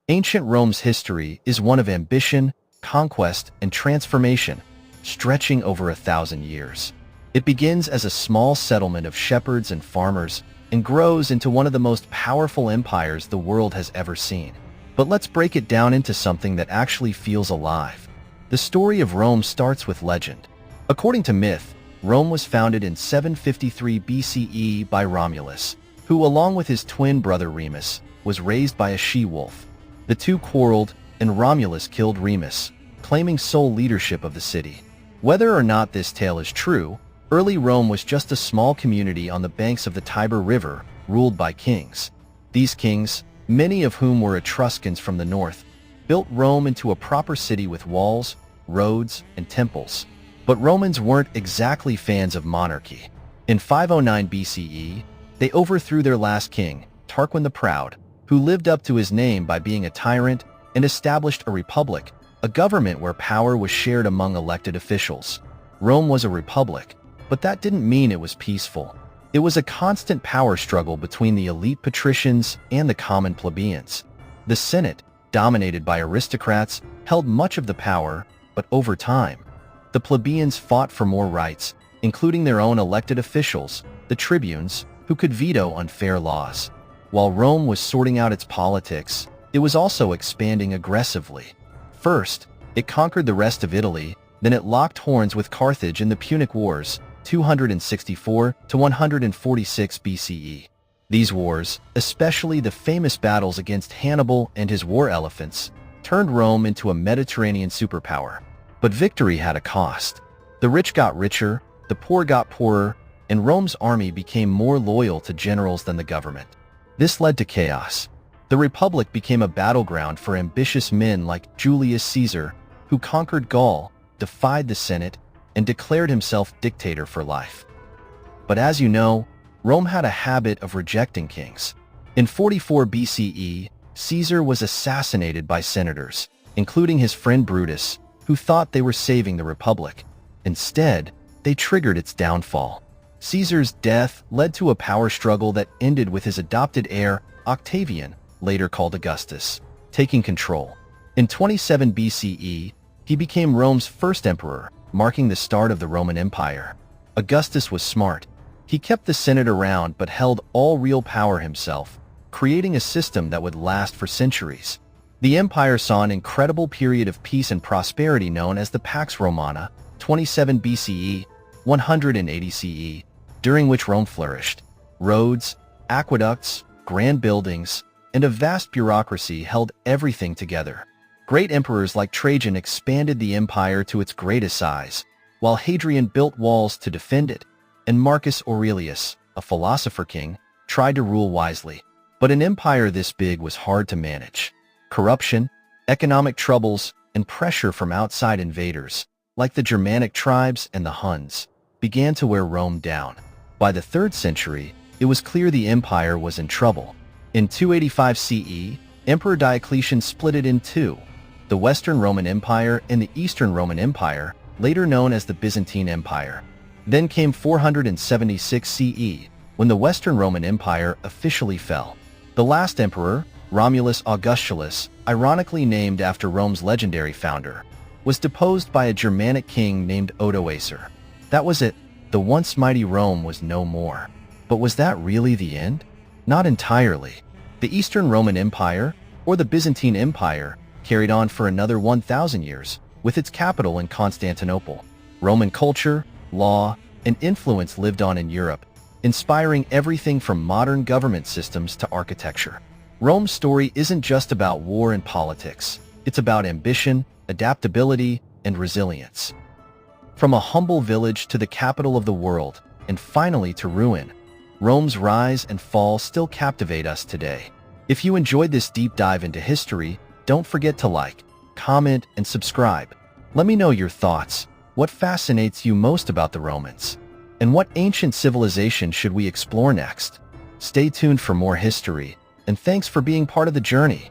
Ancient Rome's history is one of ambition, conquest, and transformation, stretching over 1,000 years. It begins as a small settlement of shepherds and farmers and grows into one of the most powerful empires the world has ever seen. But let's break it down into something that actually feels alive. The story of Rome starts with legend. According to myth, Rome was founded in 753 BCE by Romulus, who, along with his twin brother Remus, was raised by a she-wolf. The two quarreled, and Romulus killed Remus, claiming sole leadership of the city. Whether or not this tale is true, early Rome was just a small community on the banks of the Tiber River, ruled by kings. These kings, many of whom were Etruscans from the north, built Rome into a proper city with walls, roads, and temples. But Romans weren't exactly fans of monarchy. In 509 BCE, they overthrew their last king, Tarquin the Proud, who lived up to his name by being a tyrant, and established a republic, a government where power was shared among elected officials. Rome was a republic, but that didn't mean it was peaceful. It was a constant power struggle between the elite patricians and the common plebeians. The Senate, dominated by aristocrats, held much of the power, but over time, the plebeians fought for more rights, including their own elected officials, the tribunes, who could veto unfair laws. While Rome was sorting out its politics, it was also expanding aggressively. First, it conquered the rest of Italy, then it locked horns with Carthage in the Punic Wars, 264 to 146 BCE. These wars, especially the famous battles against Hannibal and his war elephants, turned Rome into a Mediterranean superpower. But victory had a cost. The rich got richer, the poor got poorer, and Rome's army became more loyal to generals than the government. This led to chaos. The Republic became a battleground for ambitious men like Julius Caesar, who conquered Gaul, defied the Senate, and declared himself dictator for life. But as you know, Rome had a habit of rejecting kings. In 44 BCE, Caesar was assassinated by senators, including his friend Brutus, who thought they were saving the Republic. Instead, they triggered its downfall. Caesar's death led to a power struggle that ended with his adopted heir, Octavian, later called Augustus, taking control. In 27 BCE, he became Rome's first emperor, marking the start of the Roman Empire. Augustus was smart. He kept the Senate around but held all real power himself, creating a system that would last for centuries. The empire saw an incredible period of peace and prosperity known as the Pax Romana, 27 BCE, 180 CE, during which Rome flourished. Roads, aqueducts, grand buildings, and a vast bureaucracy held everything together. Great emperors like Trajan expanded the empire to its greatest size, while Hadrian built walls to defend it, and Marcus Aurelius, a philosopher king, tried to rule wisely. But an empire this big was hard to manage. Corruption, economic troubles, and pressure from outside invaders, like the Germanic tribes and the Huns, began to wear Rome down. By the 3rd century, it was clear the empire was in trouble. In 285 CE, Emperor Diocletian split it in two: the Western Roman Empire and the Eastern Roman Empire, later known as the Byzantine Empire. Then came 476 CE, when the Western Roman Empire officially fell. The last emperor, Romulus Augustulus, ironically named after Rome's legendary founder, was deposed by a Germanic king named Odoacer. That was it. The once mighty Rome was no more. But was that really the end? Not entirely. The Eastern Roman Empire, or the Byzantine Empire, carried on for another 1,000 years, with its capital in Constantinople. Roman culture, law, and influence lived on in Europe, inspiring everything from modern government systems to architecture. Rome's story isn't just about war and politics. It's about ambition, adaptability, and resilience. From a humble village to the capital of the world, and finally to ruin, Rome's rise and fall still captivate us today. If you enjoyed this deep dive into history, don't forget to like, comment, and subscribe. Let me know your thoughts. What fascinates you most about the Romans? And what ancient civilization should we explore next? Stay tuned for more history, and thanks for being part of the journey.